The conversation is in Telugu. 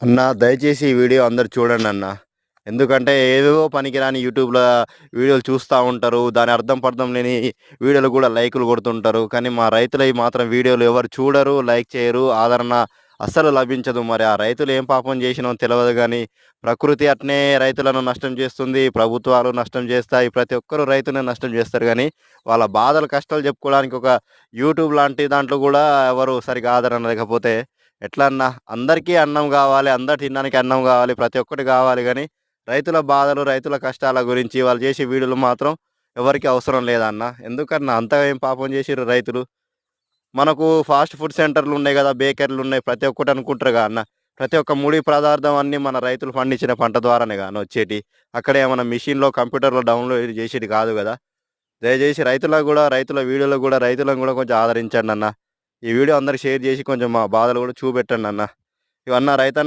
అన్న దయచేసి ఈ వీడియో అందరు చూడండి అన్న. ఎందుకంటే ఏవేవో పనికిరాని యూట్యూబ్‌లో వీడియోలు చూస్తా ఉంటారు. దాని అర్థం పర్థం లేని వీడియోలు కూడా లైకులు కొడుతుంటారు. కానీ మా రైతులయి మాత్రం వీడియోలు ఎవరు చూడరు, లైక్ చేయరు, ఆదరణ అస్సలు లభించదు. మరి ఆ రైతులు ఏం పాపం చేసినో తెలవదు గానీ, ప్రకృతి అట్నే రైతులను నష్టం చేస్తుంది. ప్రభుత్వాలు నష్టం చేస్తాయి. ప్రతి ఒక్కరు రైతుని నష్టం చేస్తారు గానీ, వాళ్ళ బాధలు, కష్టాలు చెప్పుకోవడానికి ఒక యూట్యూబ్ లాంటి దాంట్లో కూడా ఎవరు సరిగ్గా ఆదరణ లేకపోతే ఎట్లా అన్నా? అందరికీ అన్నం గావాలి. అందరు తినడానికి అన్నం గావాలి. ప్రతి ఒక్కటి గావాలి గానీ, రైతుల బాధలు, రైతుల కష్టాల గురించి వాళ్ళు చేసే వీడియోలు మాత్రం ఎవరికీ అవసరం లేదన్న. ఎందుకన్నా అంతగా ఏం పాపం చేసిర్రు రైతులు? మనకు ఫాస్ట్ ఫుడ్ సెంటర్‌లున్నాయి గదా! బేకరీలున్నాయి. ప్రతి ఒక్కటి అనుకుంటారుగా అన్న. ప్రతి ఒక్క ముడి పదార్థం అన్నీ మన రైతులు పండించిన పంట ద్వారానేగా అన్న వచ్చేటియి. అక్కడ ఏమన్నా మిషన్‌లో, కంప్యూటర్‌లో డౌన్‌లోడ్ చేసేది కాదు గదా! దయచేసి రైతులకు గూడా, రైతుల వీడియోలకు గూడా రైతులను గూడా కొంచెం ఆదరించండన్న. ఈ వీడియో అందరికి షేర్ చేసి కొంచెం మా బాధలు గూడా చూపెట్టండన్న. ఇవన్న రైతన్న